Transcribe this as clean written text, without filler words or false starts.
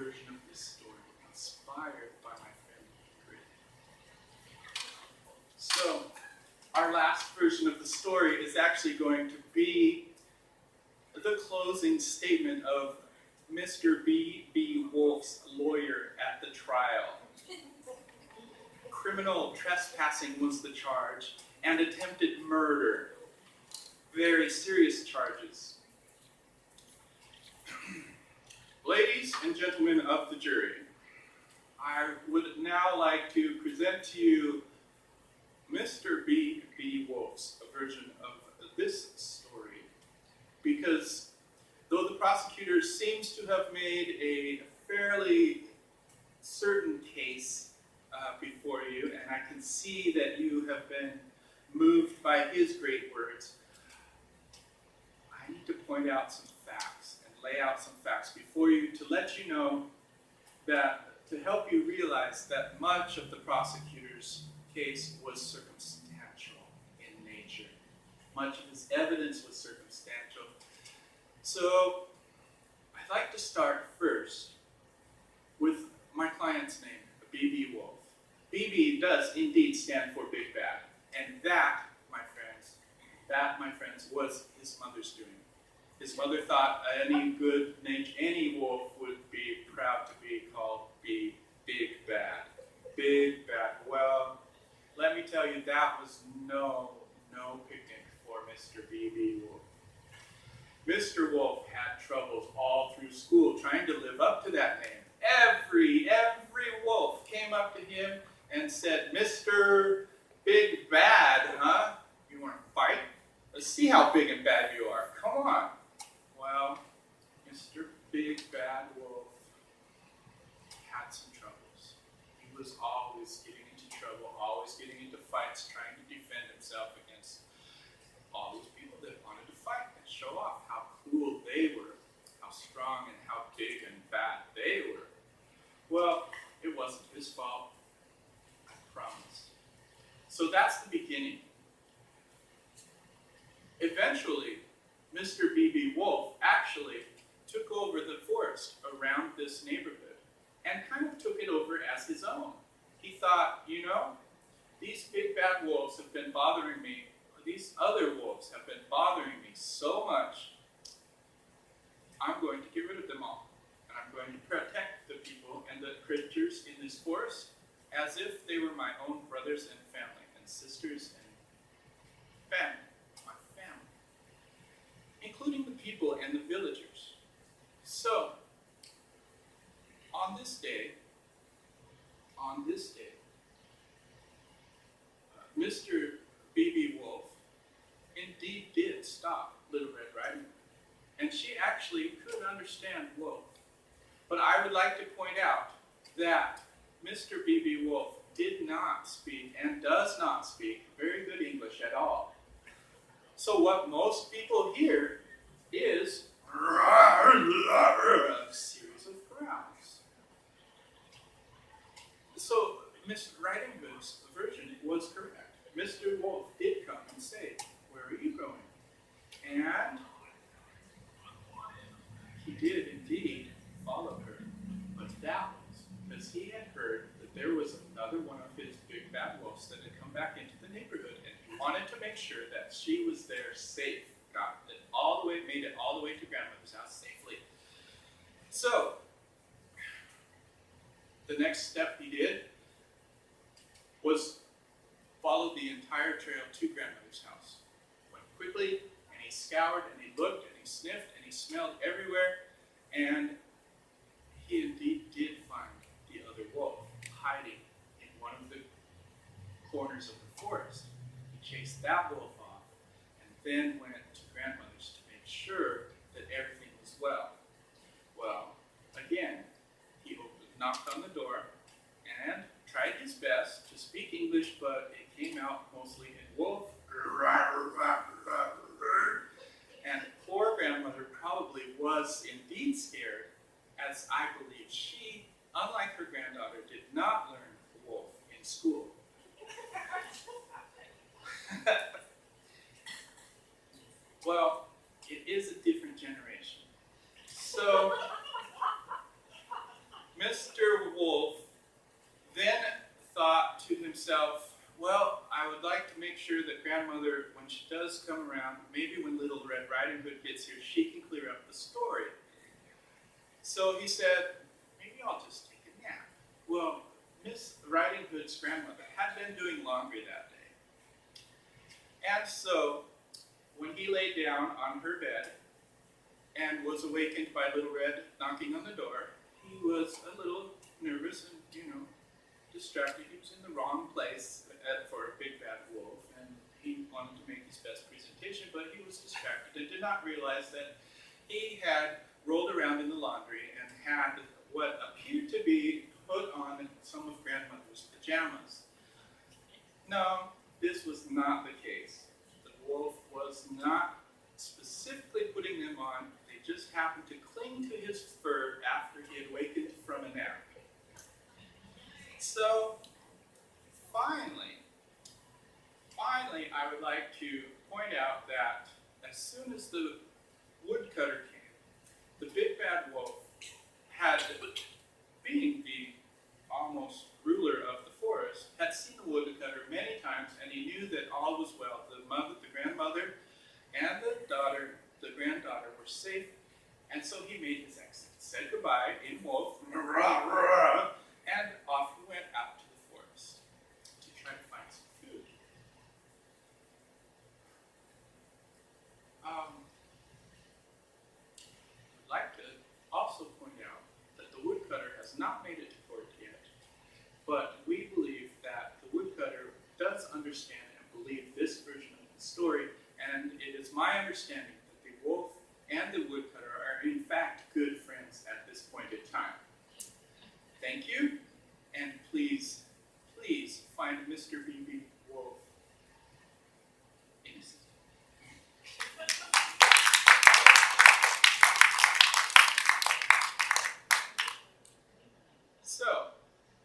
version of this story, inspired by my friend Ingrid. So, our last version of the story is actually going to be the closing statement of Mr. B.B. Wolff's lawyer at the trial. Criminal trespassing was the charge, and attempted murder. Very serious charges. Ladies and gentlemen of the jury, I would now like to present to you Mr. B.B. Wolff's version of this story, because though the prosecutor seems to have made a fairly certain case before you, and I can see that you have been moved by his great words, I need to point out some facts and lay out some facts before you to let you know that, to help you realize that much of the prosecutor's case was circumstantial in nature. Much of his evidence was circumstantial. So, I'd like to start first with my client's name, B.B. Wolff. B.B. does indeed stand for Big Bad, and that, my friends, was his mother's doing. His mother thought any good named any wolf would be proud to be called Big Bad. Big Bad. Well, let me tell you, that was no picnic for Mr. B.B. Wolff. Mr. Wolff had troubles all through school trying to live up to that name. Every wolf came up to him and said, "Mr. Big Bad, huh? You want to fight? Let's see how big and bad you are. Come on." Well, Mr. Big Bad Wolff had some troubles. He was always getting into trouble, always getting into fights, trying to defend himself against all these people that wanted to fight and show off how cool they were, how strong and how big and bad they were. Well, it wasn't his fault, I promise. So that's the beginning. Eventually, Mr. B.B. Wolff actually took over the forest around this neighborhood and kind of took it over as his own. He thought, you know, these big bad wolves have been bothering me, these other wolves have been bothering me so much, I'm going to get rid of them all. And I'm going to protect the people and the creatures in this forest as if they were my own brothers and family, and sisters and family, my family, including the people and the villagers. So, on this day, Mr. B.B. Wolff indeed did stop Little Red Riding Hood, and she actually could understand Wolff. But I would like to point out that Mr. B.B. Wolff did not speak and does not speak very good English at all. So what most people hear is a series of growls. So Miss Riding Hood's version was correct. Mr. Wolff did come and say, "Where are you going?" And he did indeed follow her. But that was because he had heard that there was another one of his big bad wolves that had come back into the neighborhood, and he wanted to make sure that she was there safe. Made it all the way to grandmother's house safely. So, the next step he did was follow the entire trail to grandmother's house. Went quickly, and he scoured, and he looked, and he sniffed, and he smelled everywhere, and he indeed did find the other wolf hiding in one of the corners of the forest. He chased that wolf off, and then went to grandmother's to make sure that everything was well. Well, again, he knocked on the door and tried his best to speak English, but it came out mostly in Wolff. And poor grandmother probably was indeed scared, as I believe she, unlike her granddaughter, did not learn Wolff in school. Well, it is a different generation. So, sure that grandmother, when she does come around, maybe when Little Red Riding Hood gets here, she can clear up the story. So he said, maybe I'll just take a nap. Well, Miss Riding Hood's grandmother had been doing laundry that day. And so, when he lay down on her bed and was awakened by Little Red knocking on the door, he was a little nervous and, distracted. He was in the wrong place for a big bad wolf, and he wanted to make his best presentation, but he was distracted and did not realize that he had rolled around in the laundry and had what appeared to be put on some of grandmother's pajamas. No, this was not the case. The wolf was not specifically putting them on. They just happened to cling to his fur after he had wakened from a nap. So, finally, I would like to point out that as soon as the woodcutter came, the big bad wolf had, being the almost ruler of the forest, had seen the woodcutter many times, and he knew that all was well. The grandmother, and the granddaughter were safe, and so he made his exit, said goodbye in wolf, and off he went out to the forest to try to find some food. I'd like to also point out that the woodcutter has not made it to court yet, but we believe that the woodcutter does understand and believe this version of the story, and it is my understanding that the wolf and the